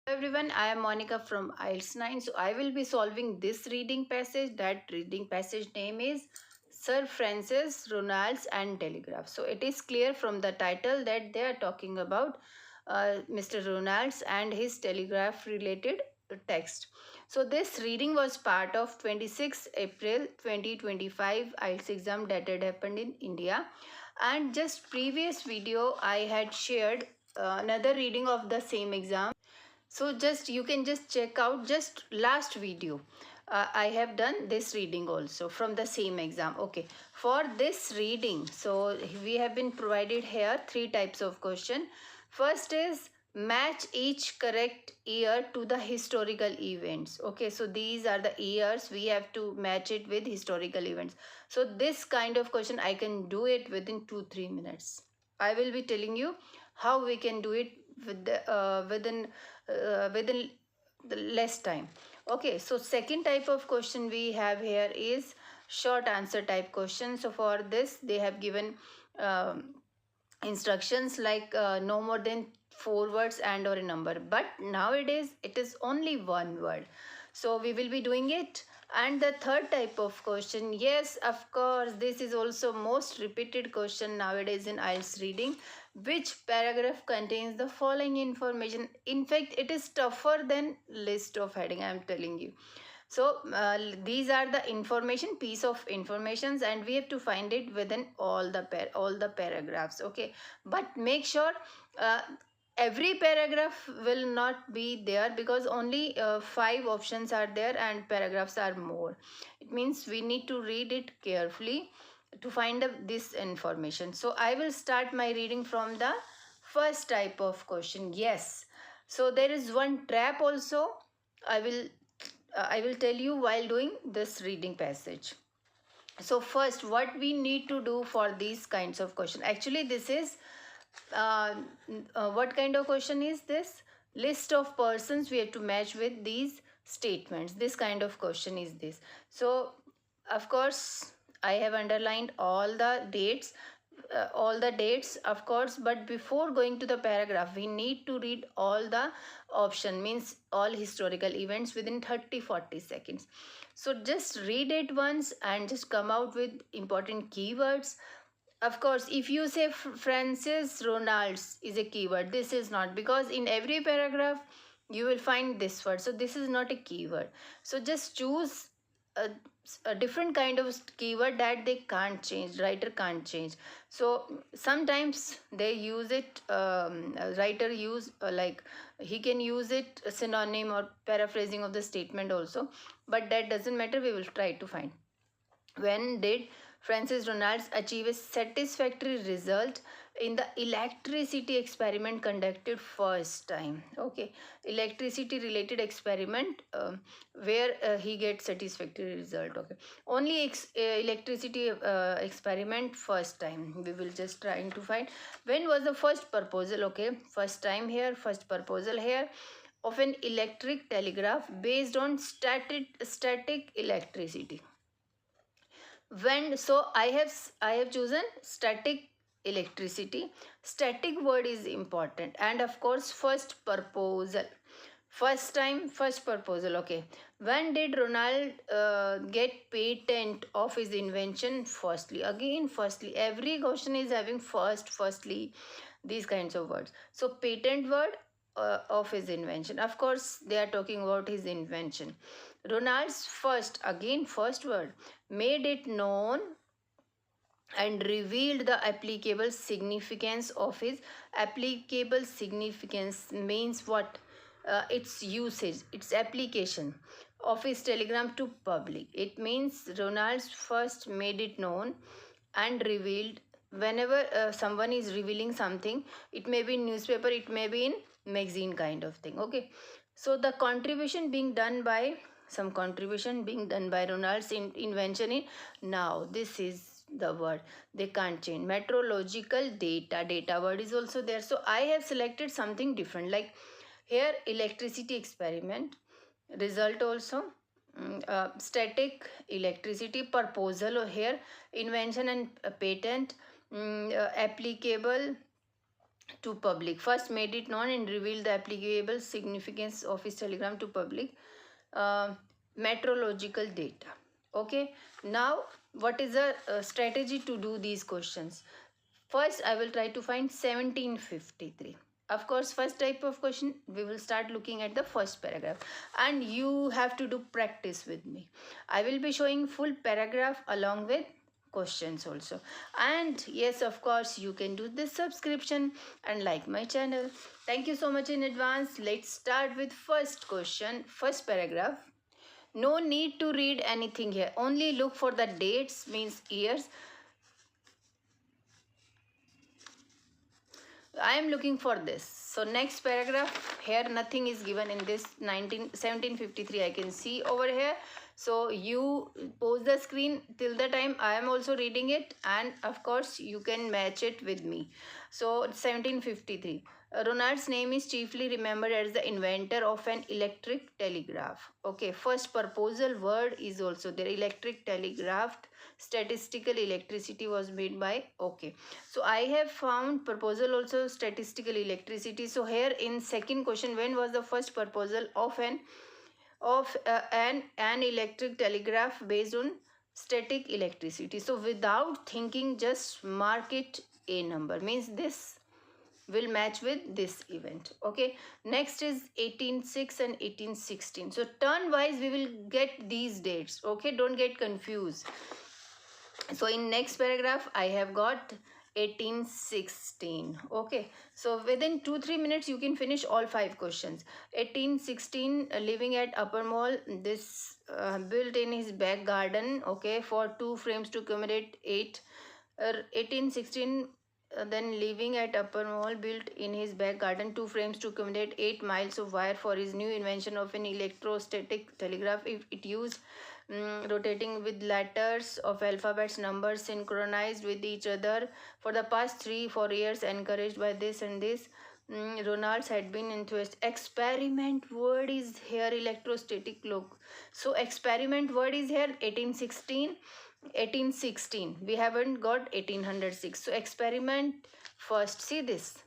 Hello everyone, I am Monica from IELTS 9. So I will be solving this reading passage. That reading passage name is Sir Francis Ronalds and Telegraph. So it is clear from the title that they are talking about Mr. Ronalds and his telegraph related text. So this reading was part of 26 April 2025 IELTS exam that had happened in India. And just previous video I had shared another reading of the same exam, so just you can just check out just last video. I have done this reading also from the same exam. Okay, for this reading, so we have been provided here three types of question. First is match each correct year to the historical events. Okay, so these are the years, we have to match it with historical events. So this kind of question I can do it within 2-3 minutes. I will be telling you how we can do it with the, within the less time. Okay, so second type of question we have here is short answer type question. So for this they have given instructions like no more than 4 words and or a number, but nowadays it is only 1 word, so we will be doing it. And the third type of question, yes, of course, this is also most repeated question nowadays in IELTS reading. Which paragraph contains the following information? In fact, it is tougher than list of heading, I am telling you. So these are the information, piece of informations, and we have to find it within all the paragraphs. Okay, but make sure uh, every paragraph will not be there, because only 5 options are there and paragraphs are more. It means we need to read it carefully to find this information. So I will start my reading from the first type of question. Yes, so there is one trap also. I will tell you while doing this reading passage. So first, what we need to do for these kinds of question, actually this is uh, what kind of question is this? List of persons we have to match with these statements. This kind of question is this. So of course I have underlined all the dates, of course, but before going to the paragraph we need to read all the option, means all historical events within 30-40 seconds. So just read it once and just come out with important keywords. Of course, if you say Francis Ronalds is a keyword, this is not, because in every paragraph you will find this word. So this is not a keyword. So just choose a, a different kind of keyword that they can't change, writer can't change. So sometimes they use it, writer use like he can use it a synonym or paraphrasing of the statement also, but that doesn't matter. We will try to find. When did Francis Ronalds achieve a satisfactory result in the electricity experiment conducted first time? Okay, electricity related experiment where he gets satisfactory result. Okay, only electricity experiment first time. We will just trying to find when was the first proposal. Okay, first time here, first proposal here of an electric telegraph based on static electricity. When, so I have chosen static electricity. Static word is important, and of course first proposal, first time, first proposal. Okay, when did Ronald get patent of his invention? Firstly, again firstly, every question is having firstly, these kinds of words. So patent word of his invention, of course they are talking about his invention. Ronald's first, again first word, made it known and revealed the applicable significance of his. Applicable significance means what? Its usage, its application of his telegram to public. It means Ronald's first made it known and revealed. Whenever someone is revealing something, it may be in newspaper, it may be in magazine kind of thing. Okay, so the contribution being done by, some contribution being done by Ronald's invention in, now this is the word, they can't change. Meteorological data, data word is also there. So I have selected something different, like here electricity experiment, result also, static electricity, proposal here, invention and patent, applicable to public. First made it known and revealed the applicable significance of his telegram to public. uh, Meteorological data. Okay, now what is the strategy to do these questions? First, I will try to find 1753. Of course, first type of question, we will start looking at the first paragraph. And you have to do practice with me. I will be showing full paragraph along with questions also. And yes, of course, you can do this subscription and like my channel. Thank you so much in advance. Let's start with first question, first paragraph. No need to read anything here. Only look for the dates, means years. I am looking for this. So next paragraph, here nothing is given in this 1753 I can see over here. So you pause the screen till the time I am also reading it, and of course you can match it with me. So 1753. Ronald's name is chiefly remembered as the inventor of an electric telegraph. Okay, first proposal word is also there. Electric telegraph, statistical electricity was made by. Okay, so I have found proposal also statistical electricity. So here in second question, when was the first proposal of an electric telegraph based on static electricity? So without thinking, just mark it a number, means this will match with this event. Okay, next is 1806 and 1816. So turn wise we will get these dates. Okay, don't get confused. So in next paragraph I have got 1816. Okay, so within 2-3 minutes you can finish all 5 questions. 1816, living at upper mall, this built in his back garden, okay, for 2 frames to accommodate 8. 1816, then living at upper mall, built in his back garden 2 frames to accommodate 8 miles of wire for his new invention of an electrostatic telegraph. If it used rotating with letters of alphabets, numbers synchronized with each other. For the past 3-4 years, encouraged by this and this, Ronalds had been enthused. Experiment word is here, electrostatic look. So experiment word is here, 1816. 1816, we haven't got 1806. So experiment first. See this.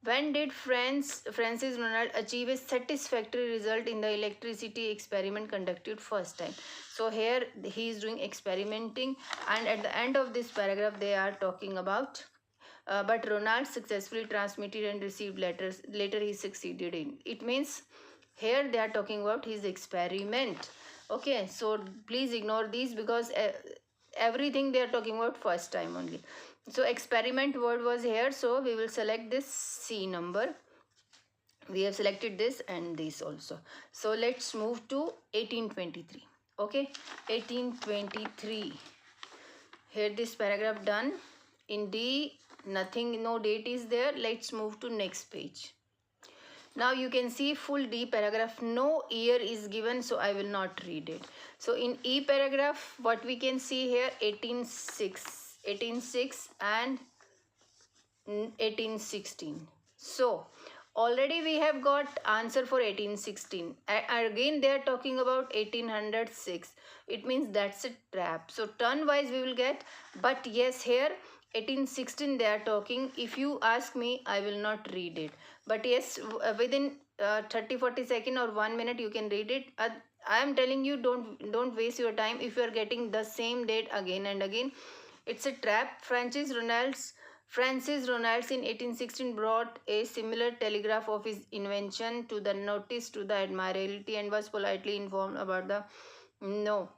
When did Francis Ronald achieve a satisfactory result in the electricity experiment conducted first time? So here he is doing experimenting, and at the end of this paragraph they are talking about but Ronald successfully transmitted and received letters. Later he succeeded in. It means here they are talking about his experiment. Okay, so please ignore these because everything they are talking about first time only. So experiment word was here, so we will select this C number. We have selected this and this also. So let's move to 1823. Okay, 1823. Here this paragraph done. In D, nothing, no date is there. Let's move to next page. Now you can see full D paragraph, no year is given, so I will not read it. So in E paragraph, what we can see here, 1806 and 1816. So already we have got answer for 1816. Again they are talking about 1806. It means that's a trap. So turn wise we will get, but yes, here 1816 they are talking. If you ask me, I will not read it, but yes, within 30-40 seconds or 1 minute you can read it. I am telling you, don't waste your time. If you are getting the same date again and again, it's a trap. Francis Ronalds in 1816 brought a similar telegraph of his invention to the notice to the Admiralty and was politely informed about the. No,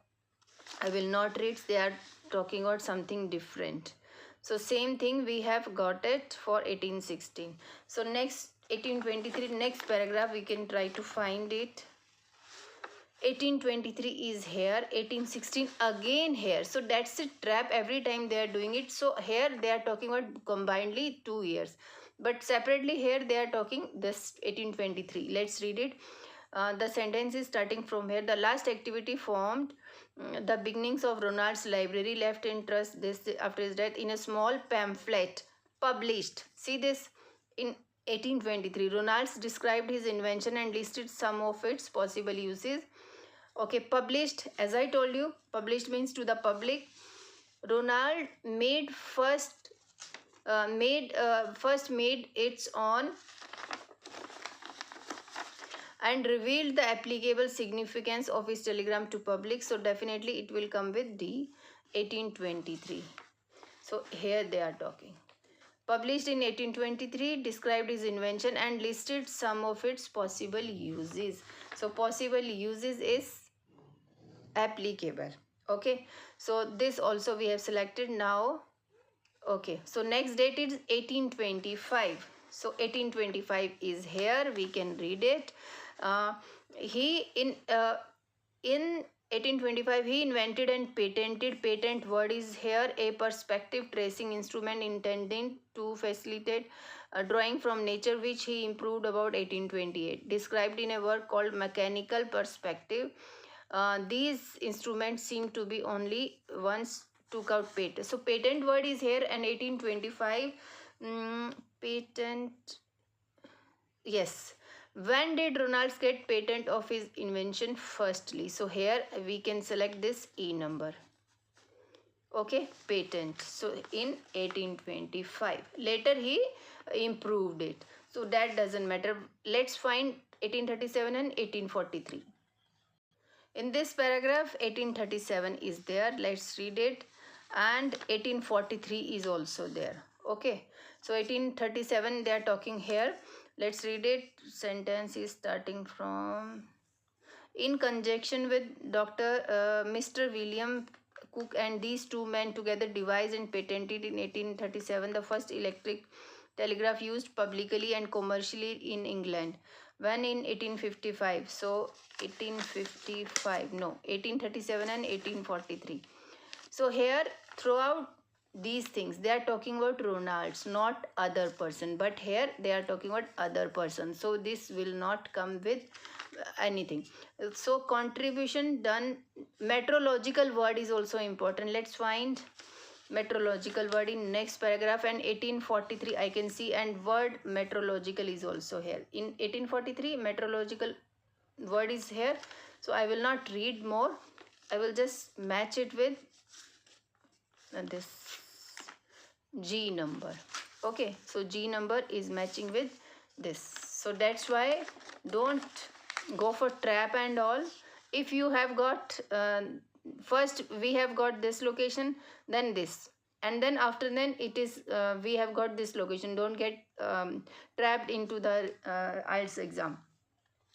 I will not read. They are talking about something different. So same thing we have got it for 1816. So next 1823, next paragraph we can try to find it. 1823 is here, 1816 again here. So that's a trap, every time they are doing it. So here they are talking about combinedly 2 years, but separately here they are talking this 1823. Let's read it. The sentence is starting from here. The last activity formed the beginnings of Ronald's library, left in trust this after his death in a small pamphlet published. See this, in 1823 Ronalds described his invention and listed some of its possible uses. Okay, published, as I told you, published means to the public. Ronald made first made its own and revealed the applicable significance of his telegram to public. So definitely it will come with D, 1823. So here they are talking. Published in 1823, described his invention and listed some of its possible uses. So possible uses is applicable. Okay. So this also we have selected now. Okay. So next date is 1825. So 1825 is here. We can read it. He in 1825 he invented and patented. Patent word is here, a perspective tracing instrument intended to facilitate drawing from nature, which he improved about 1828, described in a work called Mechanical Perspective. These instruments seem to be only once took out patent. So patent word is here, and 1825 patent. Yes. When did Ronalds get patent of his invention? Firstly. So here we can select this E number. Okay, patent. So in 1825. Later he improved it. So that doesn't matter. Let's find 1837 and 1843. In this paragraph, 1837 is there. Let's read it. And 1843 is also there. Okay. So 1837 they are talking here. Let's read it. Sentence is starting from, in conjunction with Mr. William Cook and these two men together devised and patented in 1837 the first electric telegraph used publicly and commercially in England. When in 1855, so 1855, no, 1837 and 1843. So here throughout these things they are talking about Ronalds, not other person, but here they are talking about other person. So this will not come with anything. So contribution done. Meteorological word is also important. Let's find meteorological word in next paragraph, and 1843 I can see, and word meteorological is also here. In 1843 meteorological word is here. So I will not read more. I will just match it with this G number. Okay, so G number is matching with this. So that's why don't go for trap and all. If you have got first we have got this location, then this, and then after then it is we have got this location. Don't get trapped into the IELTS exam.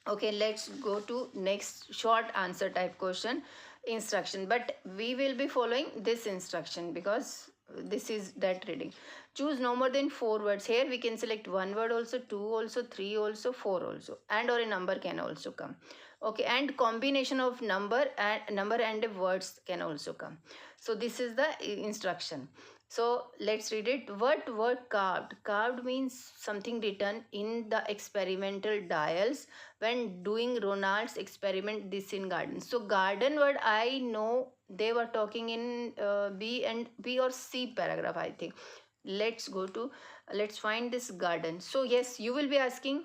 Okay, let's go to next short answer type question instruction, but we will be following this instruction because this is that reading. Choose no more than 4 words. Here we can select 1 word also, 2 also, 3 also, 4 also, and or a number can also come. Okay, and combination of number and words can also come. So this is the instruction. So let's read it. What word carved? Carved means something written in the experimental dials when doing Ronald's experiment this in garden. So garden word I know they were talking in B or C paragraph I think. Let's find this garden. So yes, you will be asking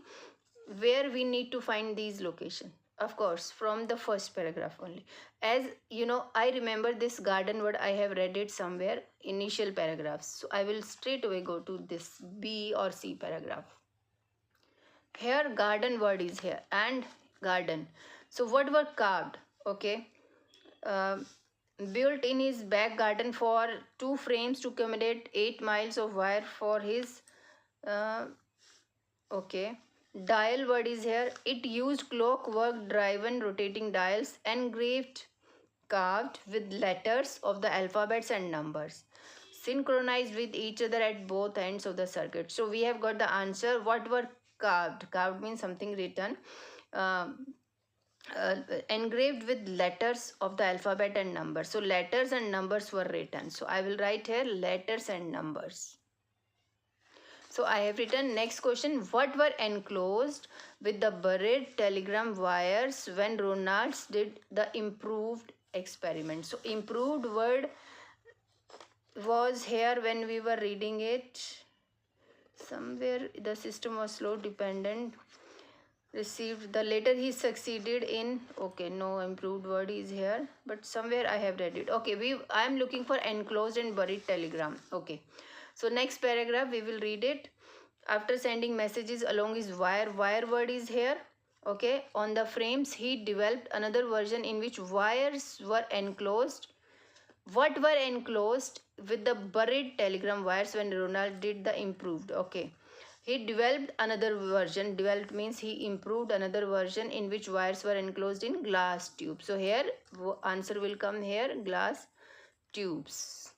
where we need to find these location. Of course, from the first paragraph only. As you know, I remember this garden word, I have read it somewhere, initial paragraphs. So I will straight away go to this B or C paragraph. Here garden word is here, and garden. So what were carved? Okay. Built in his back garden for 2 frames to accommodate 8 miles of wire for his okay. Dial word is here. It used clockwork driven rotating dials engraved, carved with letters of the alphabets and numbers, synchronized with each other at both ends of the circuit. So we have got the answer. What were carved? Carved means something written. Engraved with letters of the alphabet and numbers. So letters and numbers were written. So I will write here letters and numbers. So I have written next question. What were enclosed with the buried telegram wires when Ronalds did the improved experiment? So improved word was here when we were reading it. Somewhere the system was slow dependent. Received the later he succeeded in. Okay, no improved word is here, but somewhere I have read it. Okay, I am looking for enclosed and buried telegram. Okay. So next paragraph we will read it. After sending messages along his wire word is here. Okay, on the frames he developed another version in which wires were enclosed. What were enclosed? With the buried telegram wires when Ronald did the improved. Okay, he developed another version. Developed means he improved another version in which wires were enclosed in glass tubes. So here answer will come here, glass tubes.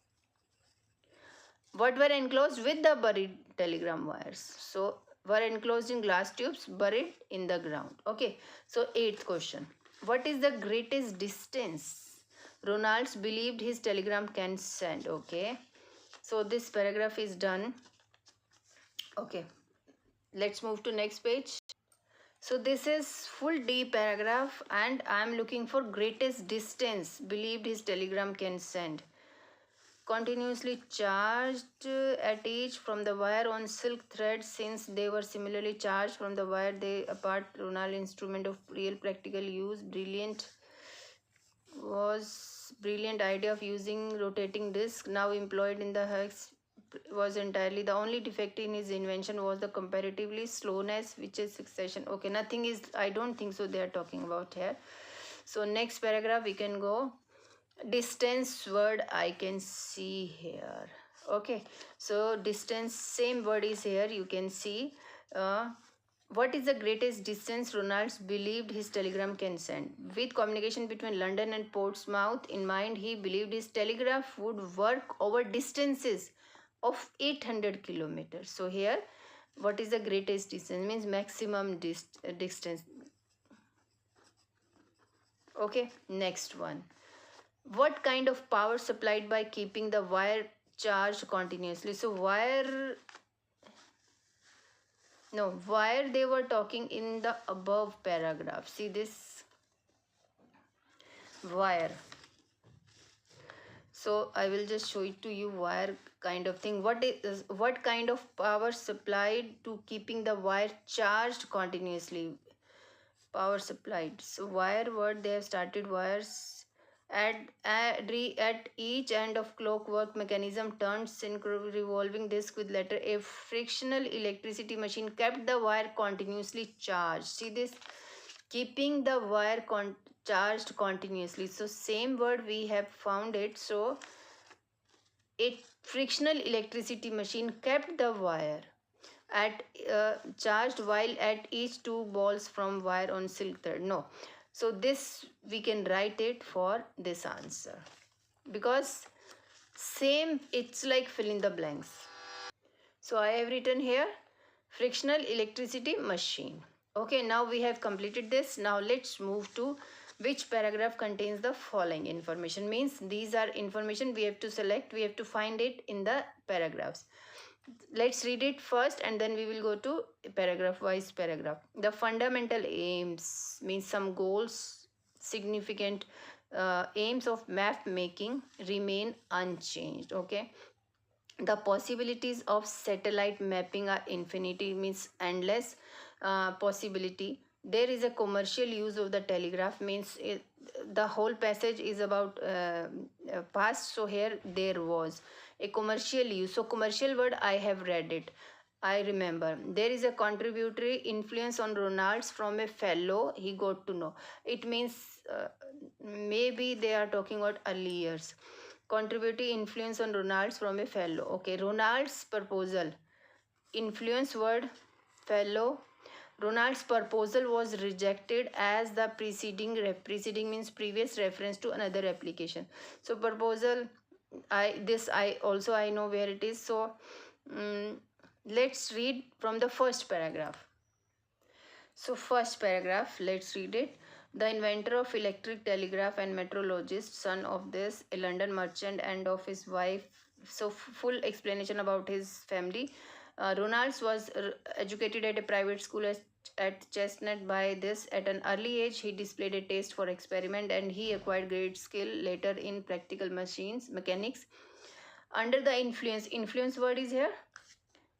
What were enclosed? With the buried telegram wires. So were enclosed in glass tubes buried in the ground. Okay, so eighth question. What is the greatest distance Ronalds believed his telegram can send? Okay, so this paragraph is done. Okay, let's move to next page. So this is full D paragraph and I am looking for greatest distance believed his telegram can send. Continuously charged at each from the wire on silk thread, since they were similarly charged from the wire they apart. Ronald instrument of real practical use. Brilliant idea of using rotating disc now employed in the hex was entirely. The only defect in his invention was the comparatively slowness, which is succession. Okay, nothing is, I don't think so they are talking about here. So next paragraph we can go. Distance word I can see here. Okay, so distance, same word is here, you can see. What is the greatest distance Ronalds believed his telegram can send? With communication between London and Portsmouth in mind, he believed his telegraph would work over distances of 800 kilometers. So here, what is the greatest distance? Means maximum distance. Okay, next one. What kind of power supplied by keeping the wire charged continuously? So wire they were talking in the above paragraph. See this wire. So I will just show it to you, wire kind of thing. What kind of power supplied to keeping the wire charged continuously? Power supplied. So wire word, they have started wires at each end of clockwork mechanism turned revolving disc with letter A. Frictional electricity machine kept the wire continuously charged. See this, keeping the wire charged continuously. So same word we have found it. So a frictional electricity machine kept the wire at charged while at each two balls from wire on silk thread. No, so this we can write it for this answer, because same, it's like fill in the blanks. So I have written here frictional electricity machine. Okay, now we have completed this. Now let's move to which paragraph contains the following information. Means these are information we have to select, we have to find it in the paragraphs. Let's read it first and then we will go to paragraph wise paragraph. The fundamental aims means some goals, significant aims of map making remain unchanged. Okay, the possibilities of satellite mapping are infinity, means endless possibility. There is a commercial use of the telegraph, means the whole passage is about past, so here there was a commercial use. So commercial word I have read it, I remember. There is a contributory influence on Ronalds from a fellow he got to know. It means maybe they are talking about early years. Contributory influence on Ronalds from a fellow. Okay, Ronalds proposal. Influence word fellow. Ronald's proposal was rejected as the preceding means previous reference to another application. So proposal, I know where it is. So let's read from the first paragraph. So first paragraph, let's read it. The inventor of electric telegraph and meteorologist, son of this, a London merchant, and of his wife. So full explanation about his family. Ronalds was educated at a private school at Chestnut. By this, at an early age, he displayed a taste for experiment and he acquired great skill later in practical mechanics. Under the influence word is here.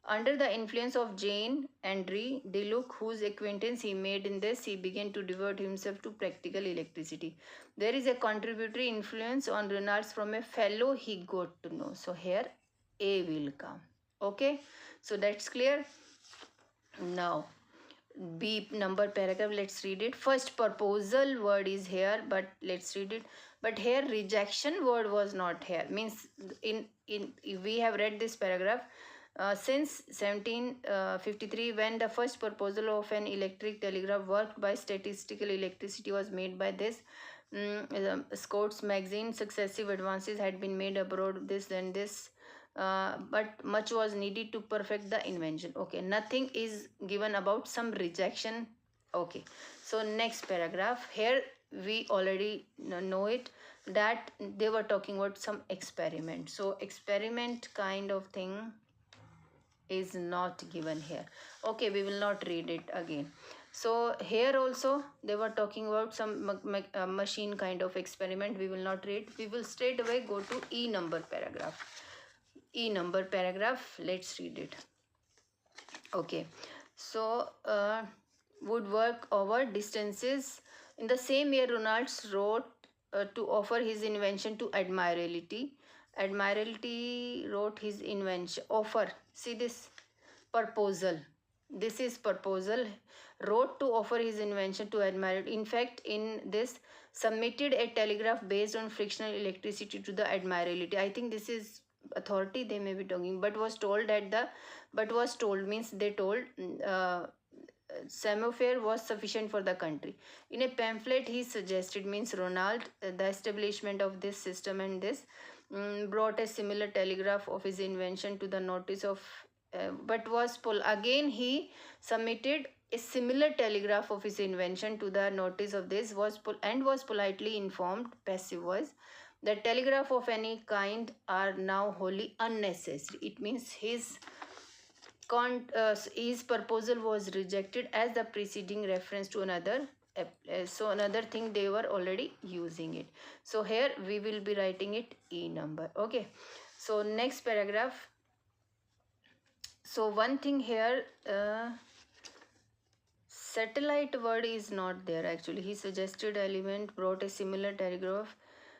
Under the influence of Jane Andre Deluc, whose acquaintance he made in this, he began to devote himself to practical electricity. There is a contributory influence on Ronalds from a fellow he got to know. So here A will come. Okay, so that's clear. Now B number paragraph, let's read it. First proposal word is here, but let's read it. But here rejection word was not here. Means in we have read this paragraph since 1753, when the first proposal of an electric telegraph worked by statistical electricity was made by this Scott's magazine. Successive advances had been made abroad, this and this, but much was needed to perfect the invention. Okay, nothing is given about some rejection. Okay, so next paragraph, here we already know it, that they were talking about some experiment. So experiment kind of thing is not given here. Okay, we will not read it again. So here also they were talking about some machine kind of experiment. We will not read. We will straight away go to E number paragraph. E number paragraph, let's read it. Okay, so would work over distances. In the same year, Ronalds wrote to offer his invention to Admiralty. Admiralty wrote his invention, offer. See this proposal. This is proposal. Wrote to offer his invention to Admiralty. In fact, in this, submitted a telegraph based on frictional electricity to the Admiralty. I think this is authority they may be talking, but was told that the but was told means they told semaphore was sufficient for the country. In a pamphlet he suggested, means Ronald, the establishment of this system, and this brought a similar telegraph of his invention to the notice of but was again he submitted a similar telegraph of his invention to the notice of this, was was politely informed, passive voice, the telegraph of any kind are now wholly unnecessary. It means his proposal was rejected as the preceding reference to another. So another thing they were already using it. So here we will be writing it E number. Okay. So next paragraph. So one thing here, satellite word is not there actually. He suggested element brought a similar telegraph.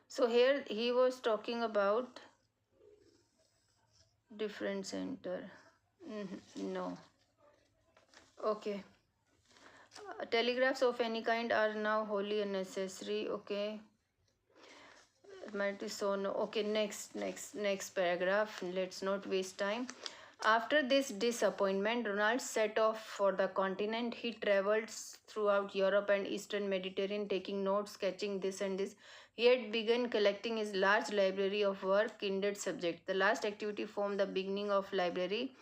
So here he was talking about different center. No. Okay. Telegraphs of any kind are now wholly unnecessary. Okay. It might be so. No. Okay. Next paragraph. Let's not waste time. After this disappointment, Ronald set off for the continent. He traveled throughout Europe and Eastern Mediterranean, taking notes, sketching this and this. He had begun collecting his large library of work, kindred subjects. The last activity formed the beginning of library.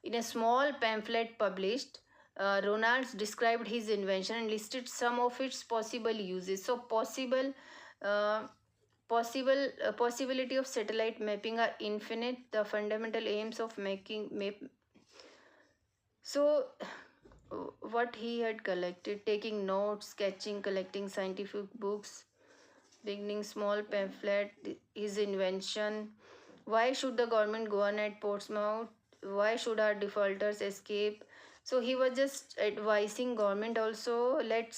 In a small pamphlet published, Ronalds described his invention and listed some of its possible uses. So uh, possibility of satellite mapping are infinite. The fundamental aims of making map. So what he had collected, taking notes, sketching, collecting scientific books, beginning small pamphlet, his invention. Why should the government go on at Portsmouth? Why should our defaulters escape? So he was just advising government also, let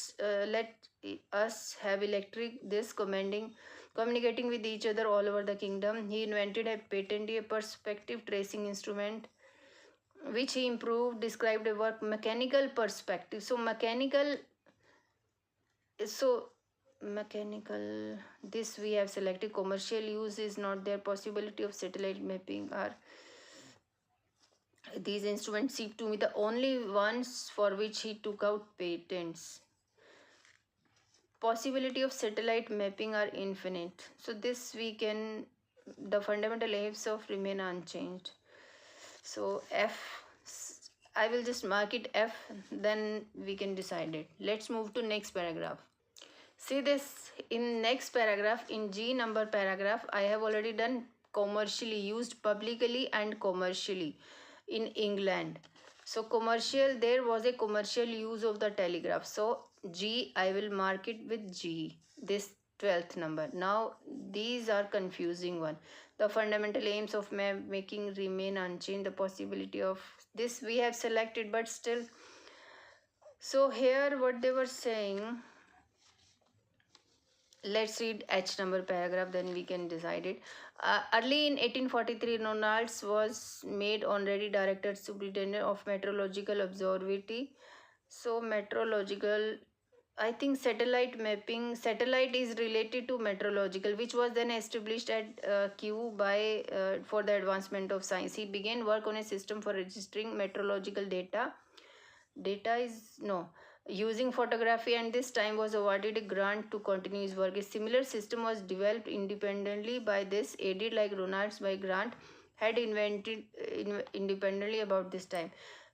us have electric this communicating with each other all over the kingdom. He invented a patent, a perspective tracing instrument, which he improved, described a work mechanical perspective. So mechanical, this we have selected. Commercial use is not there. Possibility of satellite mapping are these instruments seem to me the only ones for which he took out patents. Possibility of satellite mapping are infinite. So this we can, the fundamental aims of remain unchanged. So F, I will just mark it F, then we can decide it. Let's move to next paragraph. See this, in next paragraph, in G number paragraph, I have already done commercially used, publicly and commercially in England. So commercial, there was a commercial use of the telegraph. So G, I will mark it with G, this 12th number. Now these are confusing one. The fundamental aims of making remain unchanged. The possibility of this we have selected, but still. So here what they were saying, Let's read H number paragraph, then we can decide it. Early in 1843, Ronalds was made honorary director superintendent of meteorological observatory. So meteorological, I think satellite mapping, satellite is related to meteorological, which was then established at Q by for the advancement of science. He began work on a system for registering meteorological data is no using photography, and this time was awarded a grant to continue his work. A similar system was developed independently by this, aided like Ronalds by Grant had invented independently about this time.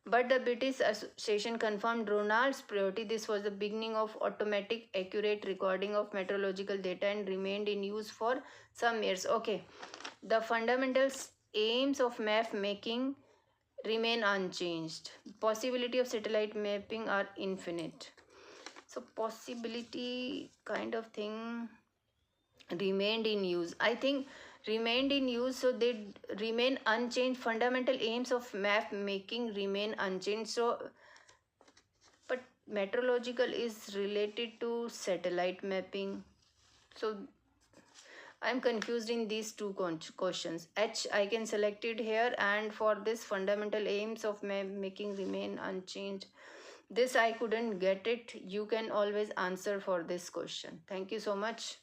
But the British Association confirmed Ronald's priority. This was the beginning of automatic accurate recording of meteorological data and remained in use for some years. Okay, the fundamentals aims of map making remain unchanged. Possibility of satellite mapping are infinite. So possibility kind of thing remained in use. I think remained in use, so they remain unchanged. Fundamental aims of map making remain unchanged. So but meteorological is related to satellite mapping. So I'm confused in these two questions. H I can select it here, and for this fundamental aims of making remain unchanged. This I couldn't get it. You can always answer for this question. Thank you so much.